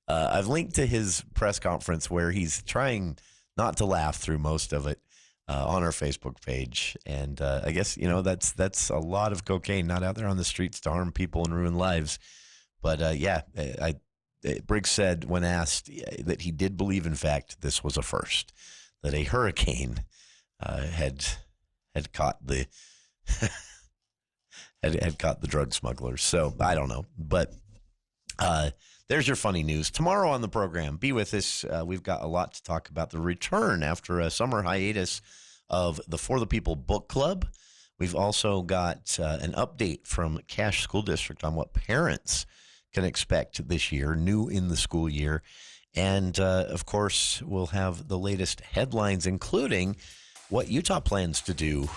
I've linked to his press conference where he's trying not to laugh through most of it on our Facebook page. And I guess, that's a lot of cocaine not out there on the streets to harm people and ruin lives. But Briggs said when asked that he did believe, in fact, this was a first, that a hurricane had caught the had caught the drug smugglers. So I don't know, but there's your funny news. Tomorrow on the program, be with us. We've got a lot to talk about. The return after a summer hiatus of the For the People Book Club. We've also got an update from Cache School District on what parents can expect this year, new in the school year. And, of course, we'll have the latest headlines, including what Utah plans to do